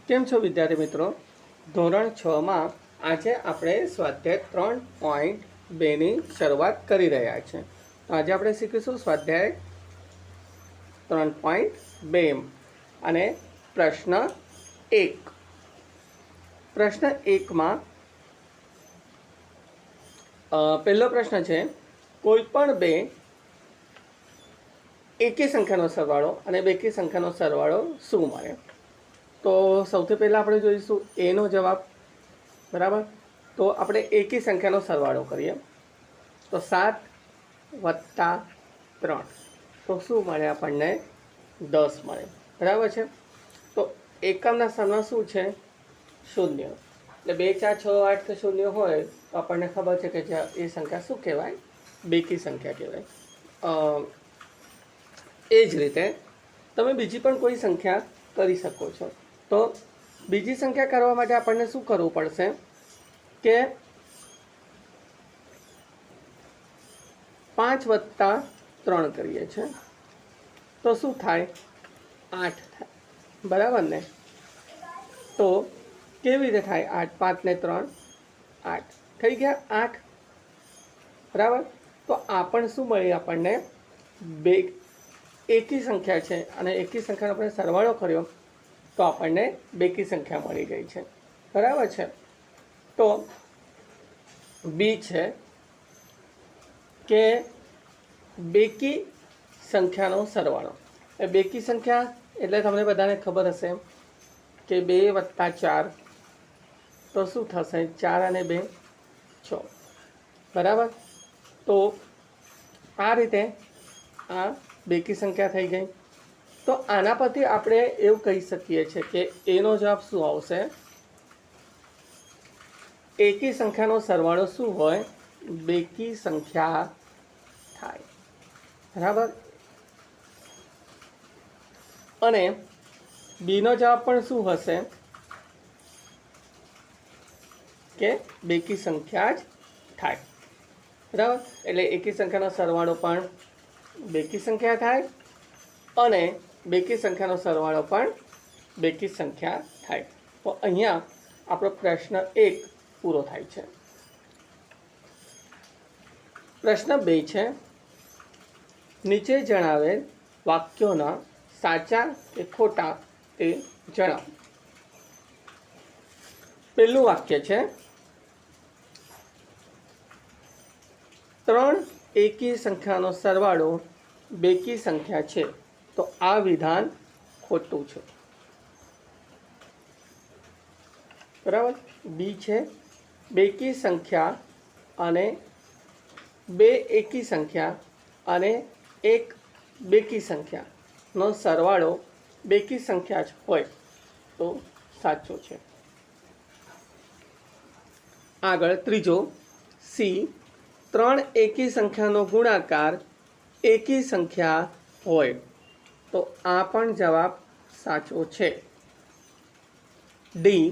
કેમ છો વિદ્યાર્થી મિત્રો? ધોરણ 6 માં આજે આપણે સ્વાધ્યાય 3.2ની શરૂઆત કરી રહ્યા છીએ. આજે આપણે શીખીશું સ્વાધ્યાય 3.2 અને પ્રશ્ન 1. પ્રશ્ન 1માં પહેલો પ્રશ્ન છે, કોઈ પણ બે એકી સંખ્યાનો સરવાળો અને બેકી સંખ્યાનો સરવાળો શું મળે? તો સૌથી પહેલાં આપણે જોઈશું એનો જવાબ. બરાબર, તો આપણે એકી સંખ્યાનો સરવાળો કરીએ તો 7 + 3 તો શું મળે? આપણને 10 મળે. બરાબર છે. તો એકમના સ્થાનમાં શું છે? 0. એટલે 2 4 6 8 કે 0 હોય તો આપણને ખબર છે કે એ સંખ્યા શું કહેવાય? બેકી સંખ્યા કહેવાય. એ જ રીતે તમે બીજી પણ કોઈ સંખ્યા કરી શકો છો. તો બીજી સંખ્યા કરવા માટે આપણને શું કરવું પડશે કે 5 + 3 કરીએ છીએ તો શું થાય? 8 થાય. બરાબર ને? તો કેવી રીતે થાય? 8 5 ને 3 8 થઈ ગયા 8. બરાબર, તો આ પણ શું મળી? આપણને બે એકી સંખ્યા છે અને એકી સંખ્યાનો આપણે સરવાળો કર્યો તો આપણને બેકી સંખ્યા મળી ગઈ છે. બરાબર છે. તો બી છે કે બેકી સંખ્યાનો સરવાળો. એ બેકી સંખ્યા એટલે તમને બધાને ખબર હશે કે 2 + 4 તો શું થશે? 4 અને 2 6. બરાબર, તો આ રીતે આ બેકી સંખ્યા થઈ ગઈ. તો આના પરથી આપણે એવું કહી શકીએ છીએ કે એનો જવાબ શું આવશે? એકી સંખ્યાનો સરવાળો શું હોય? બેકી સંખ્યા થાય. બરાબર, અને બીનો જવાબ પણ શું હશે? કે બેકી સંખ્યા જ થાય. બરાબર, એટલે એકી સંખ્યાનો સરવાળો પણ બેકી સંખ્યા થાય અને બેકી સંખ્યાનો સરવાળો પણ બેકી સંખ્યા થાય. તો અહીંયા આપણો પ્રશ્ન 1 પૂરો થાય છે. પ્રશ્ન 2 છે, નીચે જણાવેલ વાક્યોના સાચા કે ખોટા તે જણાવો. પહેલું વાક્ય છે, 3 એકી સંખ્યાનો સરવાળો બેકી સંખ્યા છે. તો આ વિધાન ખોટું છે. બરાબર. બી છે, બેકી સંખ્યા અને 2 એકી સંખ્યા અને 1 બેકી સંખ્યાનો સરવાળો બેકી સંખ્યા જ હોય તો સાચો છે. આગળ ત્રીજો, સી, 3 એકી સંખ્યાનો ગુણાકાર એકી સંખ્યા હોય તો આ પણ જવાબ સાચો છે. ડી,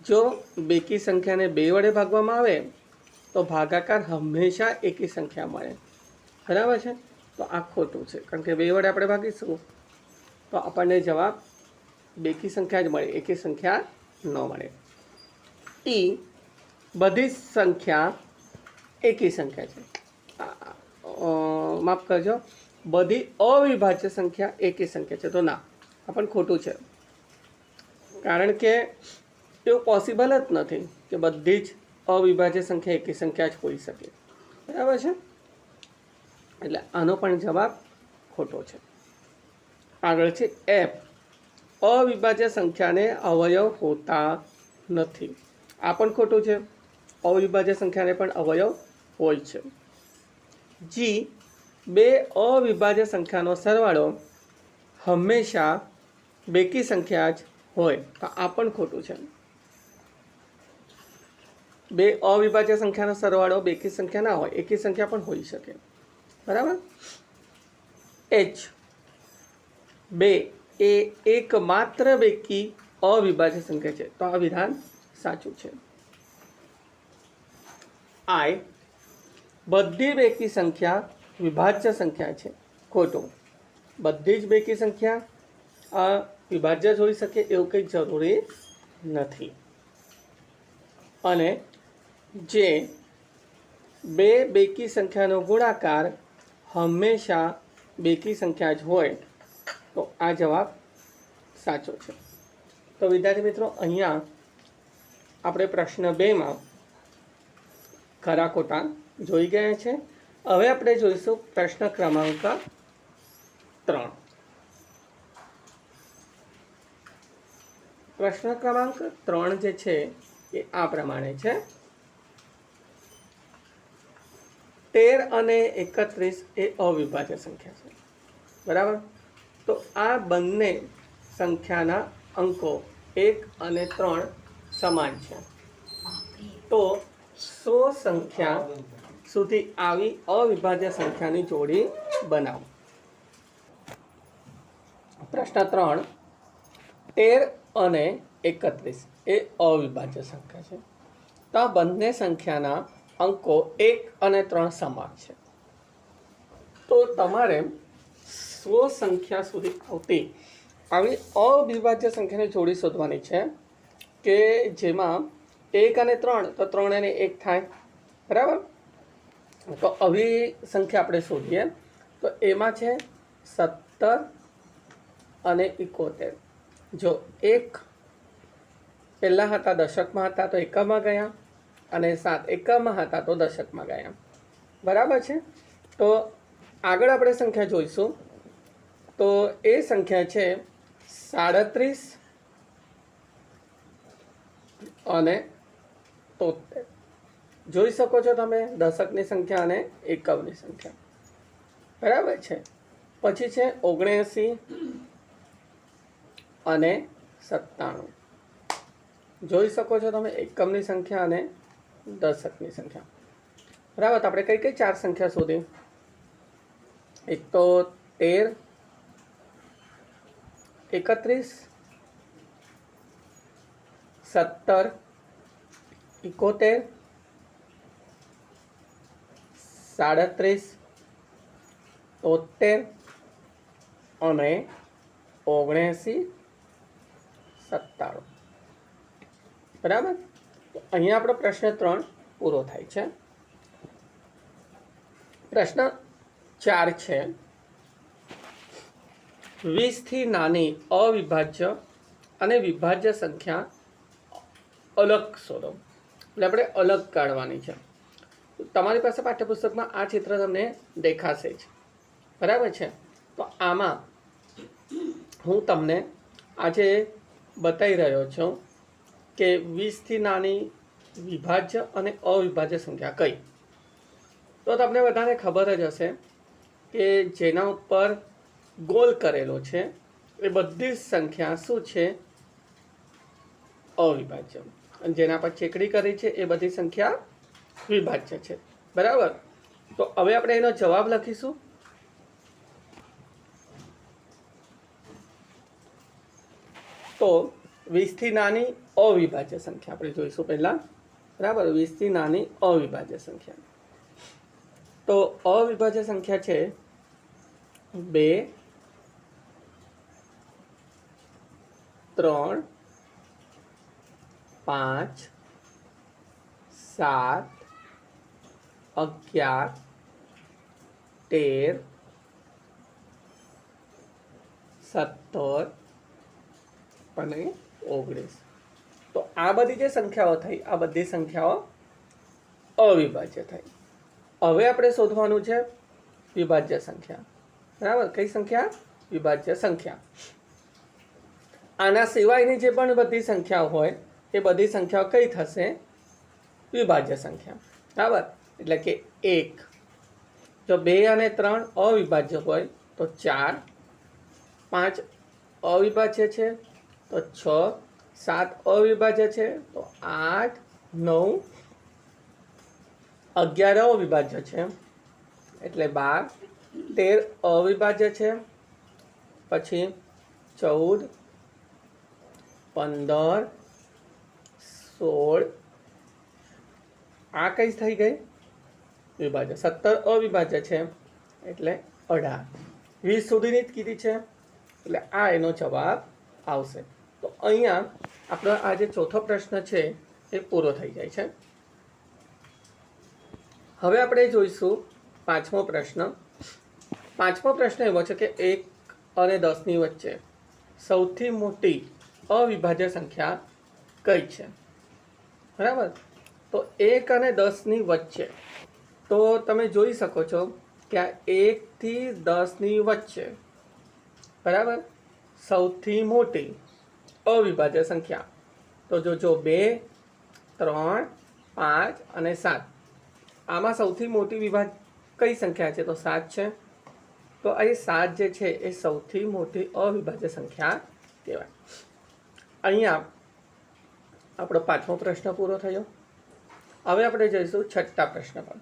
જો બેકી સંખ્યાને 2 વડે ભાગવામાં આવે તો ભાગાકાર હંમેશા એકી સંખ્યા મળે. બરાબર છે. તો આ ખોટું છે, કારણ કે 2 વડે આપણે ભાગીશું તો આપણને જવાબ બેકી સંખ્યા જ મળે, એકી સંખ્યા ન મળે. ઈ, બધી સંખ્યા એકી સંખ્યા છે. માફ કરજો, બધી અવિભાજ્ય સંખ્યા એકી સંખ્યા છે. તો ના, આ પણ ખોટું છે, કારણ કે એવું પોસિબલ જ નથી કે બધી જ અવિભાજ્ય સંખ્યા એકી સંખ્યા જ હોઈ શકે. બરાબર છે, એટલે આનો પણ જવાબ ખોટો છે. આગળ છે એફ, અવિભાજ્ય સંખ્યાને અવયવ હોતા નથી. આ પણ ખોટું છે, અવિભાજ્ય સંખ્યાને પણ અવયવ હોય છે. જી, 2 અવિભાજ્ય સંખ્યાનો સરવાળો હંમેશા બેકી સંખ્યા જ હોય. તો આ પણ ખોટું છે. 2 અવિભાજ્ય સંખ્યાનો સરવાળો બેકી સંખ્યા ના હોય, એકી સંખ્યા પણ હોઈ શકે. બરાબર. એચ, 2 એ એકમાત્ર બેકી અવિભાજ્ય સંખ્યા છે. તો આ વિધાન સાચું છે. આઈ, બધી બેકી સંખ્યા વિભાજ્ય સંખ્યા છે. ખોટું. બધી જ બેકી સંખ્યા આ વિભાજ્ય જ હોઈ શકે એવું કંઈ જરૂરી નથી. અને જે બે બેકી સંખ્યાનો ગુણાકાર હંમેશા બેકી સંખ્યા જ હોય તો આ જવાબ સાચો છે. તો વિદ્યાર્થી મિત્રો, અહીંયા આપણે પ્રશ્ન 2માં ખરા ખોટા જોઈ ગયા છે. હવે આપણે જોઈશું પ્રશ્ન ક્રમાંક 3. પ્રશ્ન ક્રમાંક 3 જે છે એ આ પ્રમાણે છે. 13 અને 31 એ અવિભાજ્ય સંખ્યા છે, બરાબર. તો આ બંને સંખ્યાના અંકો 1 અને 3 સમાન છે. તો શું સંખ્યા સુધી આવી અવિભાજ્ય સંખ્યાની જોડી બનાવો? પ્રશ્ન 3, 13 અને 31 એ અવિભાજ્ય સંખ્યા છે. તો આ બંને સંખ્યાના અંકો 1 અને 3 સમાન છે. તો તમારે સો સંખ્યા સુધી આવતી આવી અવિભાજ્ય સંખ્યાની જોડી શોધવાની છે કે જેમાં 1 અને 3 તો 3 અને 1 થાય, બરાબર. તો આવી સંખ્યા આપણે શોધીએ તો એમાં છે 17 અને 71. જો 1 પહેલાં હતા દશકમાં હતા તો એકમમાં ગયા, અને 7 એકમમાં હતા તો દશકમાં ગયા, બરાબર છે. તો આગળ આપણે સંખ્યા જોઈશું. તો એ સંખ્યા છે 37 અને 73. જોઈ શકો છો તમે દશકની સંખ્યા અને એકમની સંખ્યા, બરાબર છે. પછી છે 79 અને 97. જોઈ શકો છો તમે એકમની સંખ્યા અને દશકની સંખ્યા, બરાબર. તો આપણે કઈ કઈ 4 સંખ્યા શોધી? એક તો 13, 31, 17, 71, 37, 73 અને 79, 97, બરાબર. તો અહીંયા આપણો પ્રશ્ન 3 પૂરો થાય છે. પ્રશ્ન 4 છે 20 થી નાની અવિભાજ્ય અને વિભાજ્ય સંખ્યા અલગ શોધો. એટલે આપણે અલગ કાઢવાની છે. તમારી પાસે પાઠ્યપુસ્તકમાં આ ચિત્ર તમને દેખાશે જ, બરાબર છે. તો આમાં હું તમને આજે બતાવી રહ્યો છું કે 20 થી નાની વિભાજ્ય અને અવિભાજ્ય સંખ્યા કઈ. તો તમને બધાને ખબર જ હશે કે જેના ઉપર ગોલ કરેલો છે એ બધી જ સંખ્યા શું છે? અવિભાજ્ય. અને જેના પર ચેકડી કરી છે એ બધી સંખ્યા વિભાજ્ય છે, બરાબર. તો હવે આપણે એનો જવાબ લખીશું. તો 20 થી નાની અવિભાજ્ય સંખ્યા આપણે જોઈશું પહેલાં, બરાબર. 20 થી નાની અવિભાજ્ય સંખ્યા. તો અવિભાજ્ય સંખ્યા છે 2, 3, 5, 7, 11, 13, 17 અને 19. તો આ બધી જે સંખ્યાઓ થઈ આ બધી સંખ્યાઓ અવિભાજ્ય થઈ. હવે આપણે શોધવાનું છે વિભાજ્ય સંખ્યા, બરાબર. કઈ સંખ્યા? વિભાજ્ય સંખ્યા. આના સિવાયની જે પણ બધી સંખ્યાઓ હોય એ બધી સંખ્યાઓ કઈ થશે? વિભાજ્ય સંખ્યા, બરાબર. એટલે કે 1. જો 2 અને 3 અવિભાજ્ય હોય તો 4, 5 અવિભાજ્ય છે તો 6, 7 અવિભાજ્ય છે તો 8, 9, 11 અવિભાજ્ય છે એટલે 12, 13 અવિભાજ્ય છે, પછી 14, 15, 16 આ કઈ થઈ ગઈ? વિભાજ્ય. 17 અવિભાજ્ય છે એટલે 18. 20 સુધીની જ કીધી છે એટલે આ એનો જવાબ આવશે. તો અહીંયા આપણો આ જે ચોથો પ્રશ્ન છે એ પૂરો થઈ જાય છે. હવે આપણે જોઈશું પાંચમો પ્રશ્ન. પાંચમો પ્રશ્ન એવો છે કે 1 અને 10ની વચ્ચે સૌથી મોટી અવિભાજ્ય સંખ્યા કઈ છે? બરાબર. તો 1 અને 10ની વચ્ચે, તો તમે જોઈ શકો છો કે આ 1 થી 10ની વચ્ચે, બરાબર, સૌથી મોટી અવિભાજ્ય સંખ્યા તો જો 2, 3, 5 અને 7, આમાં સૌથી મોટી વિભાજ કઈ સંખ્યા છે? તો 7 છે. તો આ 7 જે છે એ સૌથી મોટી અવિભાજ્ય સંખ્યા કહેવાય. અહીંયા આપણો પાંચમો પ્રશ્ન પૂરો થયો. હવે આપણે જઈશું છઠ્ઠા પ્રશ્ન પર.